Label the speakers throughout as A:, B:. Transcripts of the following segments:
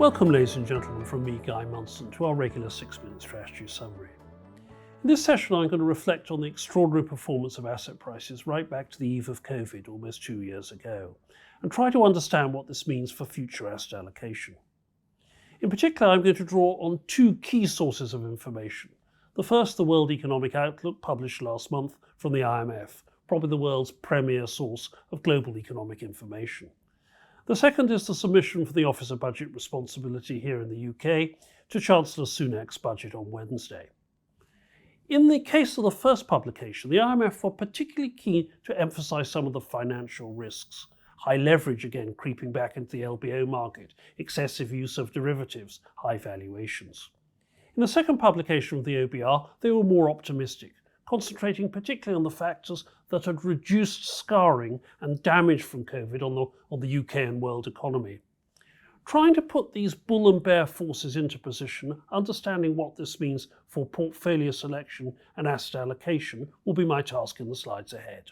A: Welcome, ladies and gentlemen, from me, Guy Monson, to our regular 6-minute strategy summary. In this session, I'm going to reflect on the extraordinary performance of asset prices right back to the eve of COVID almost 2 years ago, and try to understand what this means for future asset allocation. In particular, I'm going to draw on two key sources of information. The first, the World Economic Outlook, published last month from the IMF, probably the world's premier source of global economic information. The second is the submission for the Office of Budget Responsibility here in the UK to Chancellor Sunak's budget on Wednesday. In the case of the first publication, the IMF were particularly keen to emphasise some of the financial risks. High leverage again creeping back into the LBO market, excessive use of derivatives, high valuations. In the second publication of the OBR, they were more optimistic, concentrating particularly on the factors that had reduced scarring and damage from COVID on the UK and world economy. Trying to put these bull and bear forces into position, understanding what this means for portfolio selection and asset allocation will be my task in the slides ahead.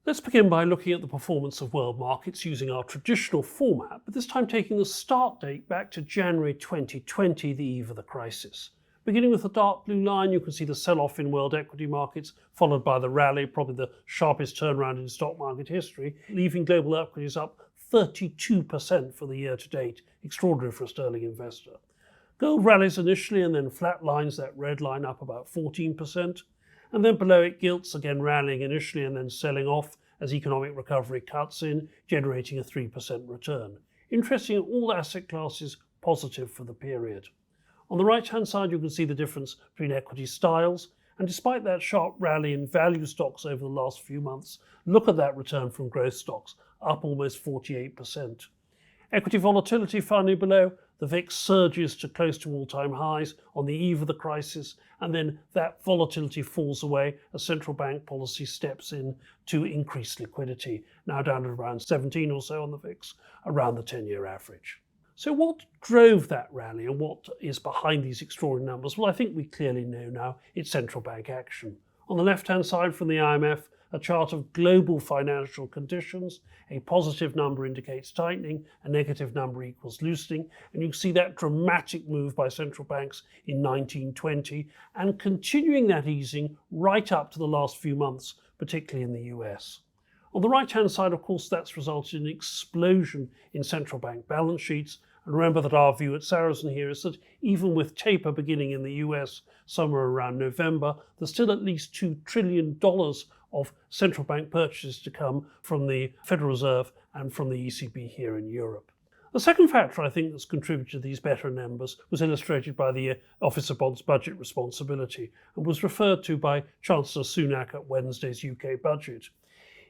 A: Let's begin by looking at the performance of world markets using our traditional format, but this time taking the start date back to January 2020, the eve of the crisis. Beginning with the dark blue line, you can see the sell-off in world equity markets, followed by the rally, probably the sharpest turnaround in stock market history, leaving global equities up 32% for the year to date, extraordinary for a sterling investor. Gold rallies initially and then flatlines, that red line up about 14%, and then below it gilts, again rallying initially and then selling off as economic recovery cuts in, generating a 3% return. Interesting, all asset classes positive for the period. On the right-hand side, you can see the difference between equity styles, and despite that sharp rally in value stocks over the last few months, look at that return from growth stocks, up almost 48%. Equity volatility finally below, the VIX surges to close to all-time highs on the eve of the crisis, and then that volatility falls away as central bank policy steps in to increase liquidity, now down at around 17 or so on the VIX, around the 10-year average. So what drove that rally and what is behind these extraordinary numbers? Well, I think we clearly know now it's central bank action. On the left-hand side from the IMF, a chart of global financial conditions. A positive number indicates tightening, a negative number equals loosening, and you can see that dramatic move by central banks in 1920 and continuing that easing right up to the last few months, particularly in the US. On the right-hand side, of course, that's resulted in an explosion in central bank balance sheets. And remember that our view at Saracen here is that even with taper beginning in the US somewhere around November, there's still at least $2 trillion of central bank purchases to come from the Federal Reserve and from the ECB here in Europe. The second factor I think that's contributed to these better numbers was illustrated by the Office of Budget Responsibility and was referred to by Chancellor Sunak at Wednesday's UK budget.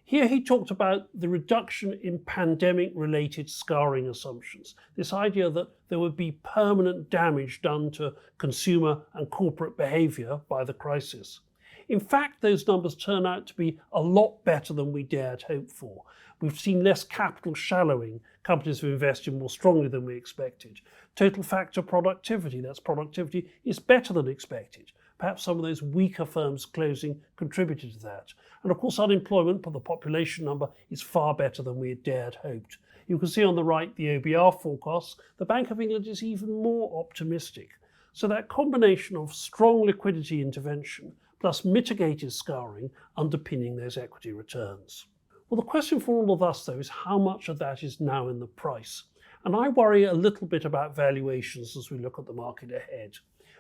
A: Here he talked about the reduction in pandemic-related scarring assumptions, this idea that there would be permanent damage done to consumer and corporate behaviour by the crisis. In fact, those numbers turn out to be a lot better than we dared hope for. We've seen less capital shallowing, companies have invested more strongly than we expected. Total factor productivity, that's productivity, is better than expected. Perhaps some of those weaker firms closing contributed to that. And of course, unemployment per the population number is far better than we had dared hoped. You can see on the right the OBR forecasts. The Bank of England is even more optimistic. So that combination of strong liquidity intervention plus mitigated scarring underpinning those equity returns. Well, the question for all of us, though, is how much of that is now in the price? And I worry a little bit about valuations as we look at the market ahead.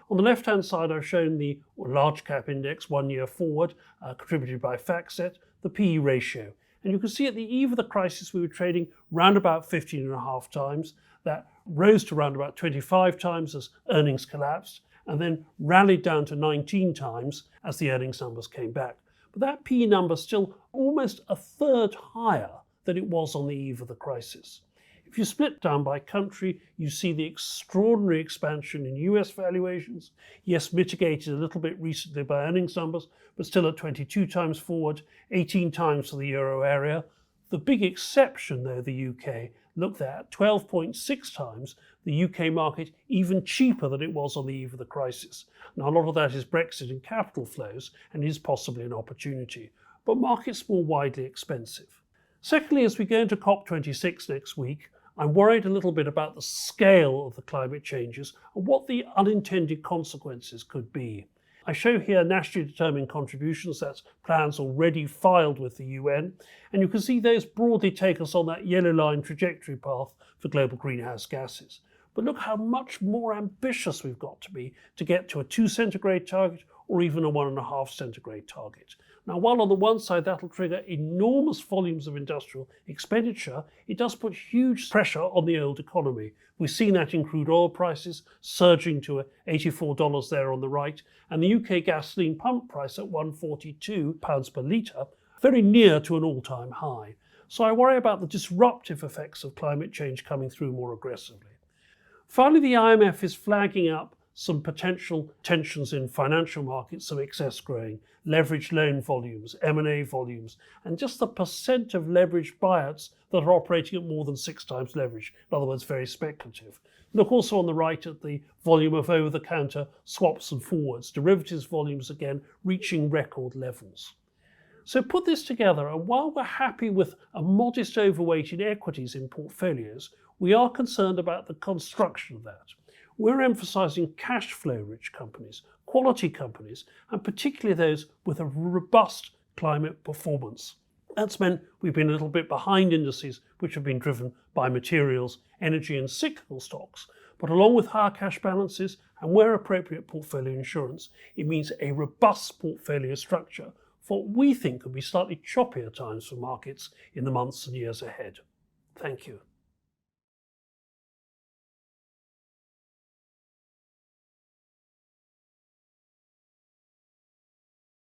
A: On the left-hand side, I've shown the large cap index 1 year forward, contributed by FactSet, the PE ratio. And you can see at the eve of the crisis, we were trading round about 15.5 times. That rose to round about 25 times as earnings collapsed, and then rallied down to 19 times as the earnings numbers came back. But that PE number is still almost a third higher than it was on the eve of the crisis. If you split down by country, you see the extraordinary expansion in US valuations, yes, mitigated a little bit recently by earnings numbers, but still at 22 times forward, 18 times for the euro area. The big exception, though, the UK, looked at 12.6 times, the UK market even cheaper than it was on the eve of the crisis. Now, a lot of that is Brexit and capital flows, and is possibly an opportunity, but markets more widely expensive. Secondly, as we go into COP26 next week, I'm worried a little bit about the scale of the climate changes and what the unintended consequences could be. I show here nationally determined contributions, that's plans already filed with the UN, and you can see those broadly take us on that yellow line trajectory path for global greenhouse gases. But look how much more ambitious we've got to be to get to a 2 centigrade target or even a 1.5 centigrade target. Now, while on the one side that'll trigger enormous volumes of industrial expenditure, it does put huge pressure on the old economy. We've seen that in crude oil prices surging to $84 there on the right, and the UK gasoline pump price at £142 per litre, very near to an all-time high. So I worry about the disruptive effects of climate change coming through more aggressively. Finally, the IMF is flagging up some potential tensions in financial markets, some excess growing, leveraged loan volumes, M&A volumes, and just the percent of leveraged buyouts that are operating at more than 6 times leverage, in other words, very speculative. Look also on the right at the volume of over-the-counter swaps and forwards, derivatives volumes again reaching record levels. So put this together, and while we're happy with a modest overweight in equities in portfolios, we are concerned about the construction of that. We're emphasising cash flow rich companies, quality companies, and particularly those with a robust climate performance. That's meant we've been a little bit behind indices which have been driven by materials, energy and cyclical stocks. But along with higher cash balances and where appropriate portfolio insurance, it means a robust portfolio structure for what we think could be slightly choppier times for markets in the months and years ahead. Thank you.